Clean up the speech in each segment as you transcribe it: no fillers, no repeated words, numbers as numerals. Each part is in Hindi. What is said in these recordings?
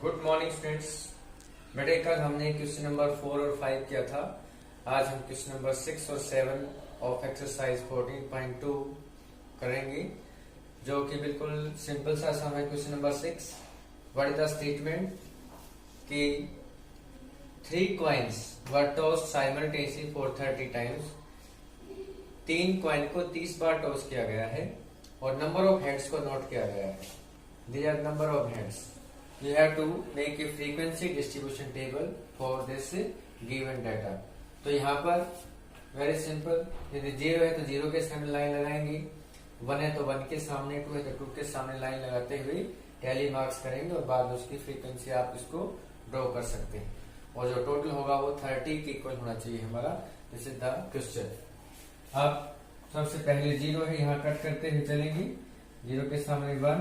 Good morning students. बेटे कल हमने क्वेश्चन नंबर 4 और 5 किया था। आज हम क्वेश्चन नंबर 6 और 7 ऑफ एक्सरसाइज 14.2 करेंगे, जो कि बिल्कुल सिंपल सा सम है। Question number 6, what is the statement कि 3 coins were tossed simultaneously for 30 times। 3 coin को 30 बार टॉस किया गया है और नंबर ऑफ हेड्स को नोट किया गया है। These are number of heads. You have to make a frequency distribution table for this given data. तो यहाँ पर वेरी सिंपल, यदि 0 है तो 0 के सामने लाइन लगाएंगे, 1 है तो 1 के सामने, 2 है तो 2 के सामने लाइन लगाते हुए टैली मार्क्स करेंगे और बाद में उसकी फ्रीक्वेंसी आप इसको ड्रॉ कर सकते हैं और जो टोटल होगा वो 30 के इक्वल होना चाहिए हमारा। This is the question. अब सबसे पहले 0 है, यहाँ कट करते हुए चलेंगे। 0 के सामने 1,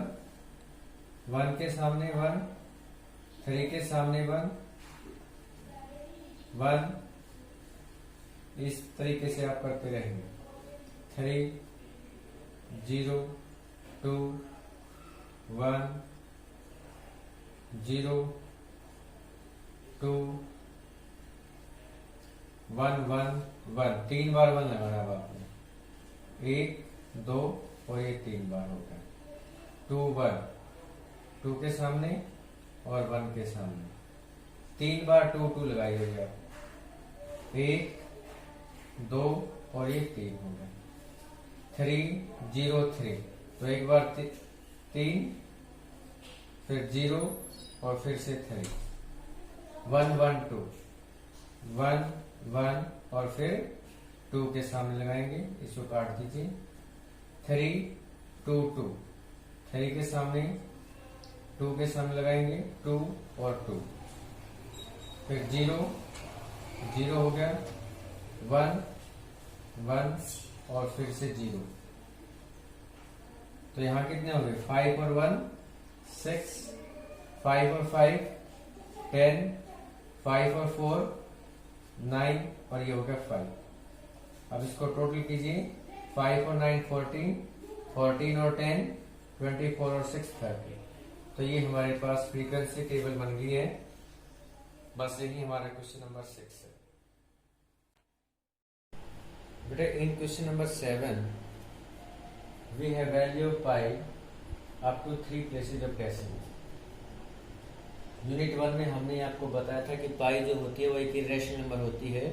1 के सामने 1, 3 के सामने 1, 1, इस तरीके से आप करते रहेंगे। 3, 0, 2, 1, 0, 2, 1, 1, 1। 3 बार 1 लगाना है आपने। 1, 2 और ये 3 बार हो गया। 2, 1, 2 के सामने और 1 के सामने 3 बार 2, 2 लगाइएगा। 1, 2 और ये 3 हो गया। 3, 0, 3, तो एक बार 3, फिर 0 और फिर से 3, 1, 1, 2, 1, 1 और फिर 2 के सामने लगाएंगे, इसको काट दीजिए। 3, 2, 2, 3 के सामने 2 के सामने लगाएंगे, 2 और 2, फिर 0, 0 हो गया, 1, 1 और फिर से 0। तो यहां कितने हो गए? 5 और 1 6, 5 और 5 10, 5 और 4 9 और ये हो गया 5। अब इसको टोटल कीजिए। 5 और 9 14, 14 और 10 24 और 6 30। तो ये हमारे पास फ्रीक्वेंसी टेबल बन गई है। बस यही हमारा क्वेश्चन नंबर 6 है। बेटा in question number 7 we have value of pi up to 3 places of decimal. Unit 1 में हमने आपको बताया था कि पाई जो होती है वो एक इरेशनल नंबर होती है।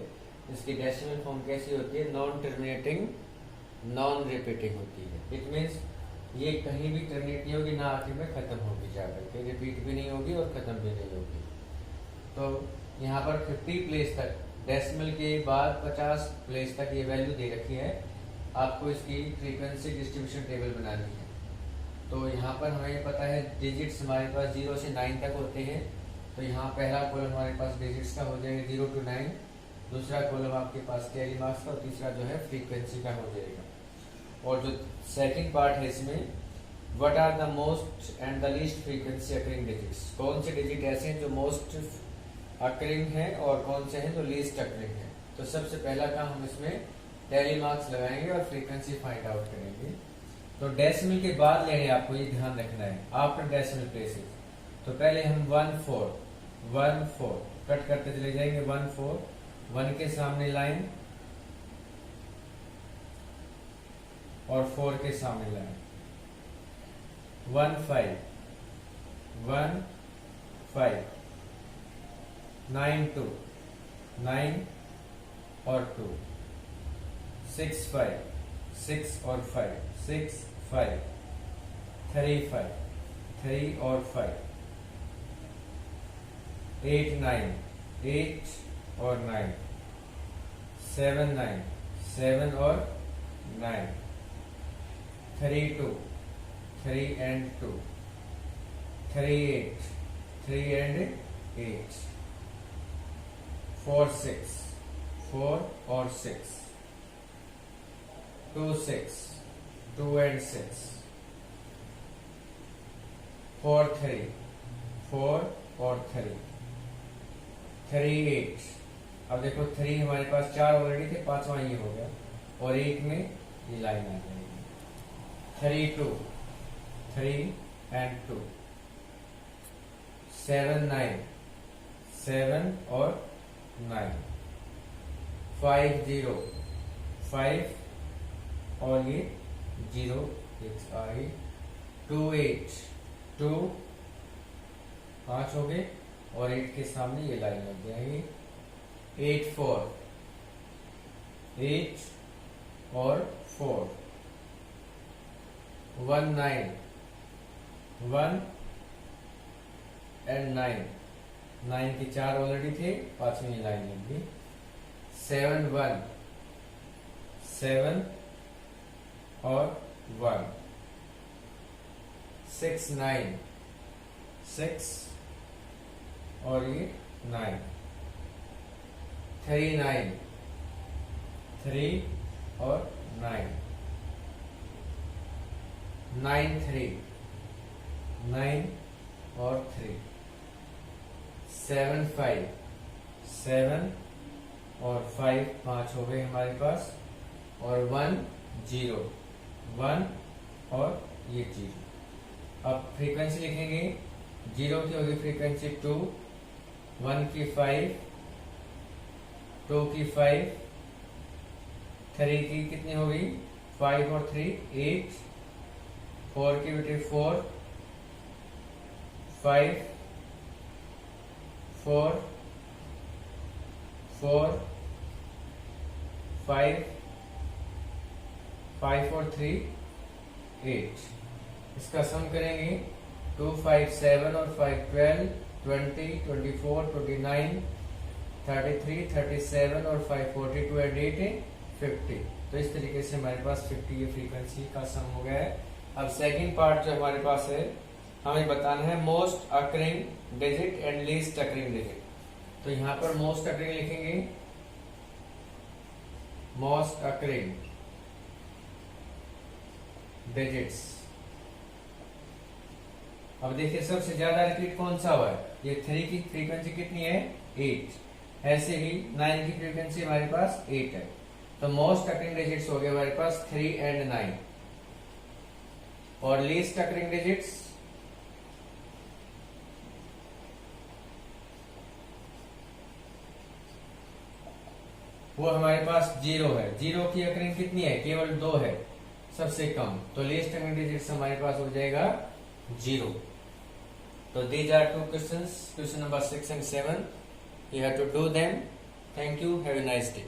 इसकी डेसिमल फॉर्म कैसी होती है? नॉन टर्मिनेटिंग, नॉन रिपीटिंग होती है। इट मीन्स ये कहीं भी टर्मिनेट नहीं होगी, ना आखिर में खत्म होगी, जाकर के रिपीट भी नहीं होगी और खत्म भी नहीं होगी। तो यहाँ पर 50 प्लेस तक, डेसिमल के बाद 50 प्लेस तक ये वैल्यू दे रखी है। आपको इसकी फ्रीक्वेंसी डिस्ट्रीब्यूशन टेबल बनानी है। तो यहाँ पर हमें पता है डिजिट्स हमारे पास 0 से 9 तक होते हैं। तो यहाँ पहला कॉलम हमारे पास डिजिट्स का हो जाएगा 0 to 9, दूसरा कॉलम आपके पास कैरी मार्क्स का और तीसरा जो है फ्रीक्वेंसी का हो जाएगा। और जो सेकंड पार्ट है इसमें, what are the most and the least frequency occurring digits. कौन से डिजिट ऐसे हैं जो मोस्ट अकरिंग हैं और कौन से हैं जो लीस्ट अकरिंग हैं। तो सबसे पहला काम हम इसमें टैली मार्क्स लगाएंगे और फ्रीक्वेंसी फाइंड आउट करेंगे। तो डेसिमल के बाद लेने आपको ये ध्यान रखना है, आफ्टर डेसिमल प्लेसेस। तो पहले हम 1 4 1 4 कट करते चले जाएंगे। 1 4, 1 के सामने लाइन और 4 के सामने लाइन। 1 5 1 5, 9 2 9 और 2, 6 5 6 और 5 6 5, 3 5 3 और 5, 8 9 8 और 9, 7 9 7 और 9, 3 2 3 and 2, 3 8 3 and 8, 4 6 4 और 6, 2 6 2 and 6, 4 3 4 और 3, 3 8 अब देखो 3 हमारे पास 4 ऑलरेडी थे, 5वां ये हो गया और 8 में ये लाइन आ जाएगी 3 2 3 and 2 7 9 7 और 9 5 0 5 और ये 0 आई 2 8 2 5 हो गए और 8 के सामने ये लाइन लग जाएगी 8 4 8 और 4 1 9 1 and 9 9 के 4 ऑलरेडी थे, 5वीं लाइन लग गई 7 1 7 और 1 6 9 6 और ये 9 3 9 3 और 9 9 3 9 और 3 7 5 7 और 5 5 हो गए हमारे पास और 1 0 1 और ये 0। अब फ्रीक्वेंसी लिखेंगे 0 की होगी फ्रीक्वेंसी 2 1 की 5 2 की 5 3 की कितनी होगी 5 और 3 8 4 की बेटे 4 5 4 4 5 5 और 3 8। इसका सम करेंगे 2 5 7 और 5 12 20 24 29 33 37 और 5 42 एंड 8 50। तो इस तरीके से हमारे पास 50 ये फ्रीक्वेंसी का सम हो गया है। अब सेकंड पार्ट जो हमारे पास है, हमें बताना है most occurring digit and least occurring digit. तो यहाँ पर मोस्ट अकरिंग लिखेंगे, मोस्ट अकरिंग डिजिट्स। अब देखिए सबसे ज्यादा रिपीट कौन सा हुआ है, ये 3 की फ्रीक्वेंसी कितनी है 8, ऐसे ही 9 की फ्रीक्वेंसी हमारे पास 8 है। तो मोस्ट अकरिंग डिजिट्स हो गए हमारे पास 3 एंड 9 और लीस्ट अकरिंग डिजिट्स वो हमारे पास 0 है। 0 की अकरिंग कितनी है, केवल 2 है, सबसे कम। तो लीस्ट अकरिंग डिजिट्स हमारे पास हो जाएगा 0। तो these are two questions, question number 6 and 7. You have to do them. Thank you. Have a nice day.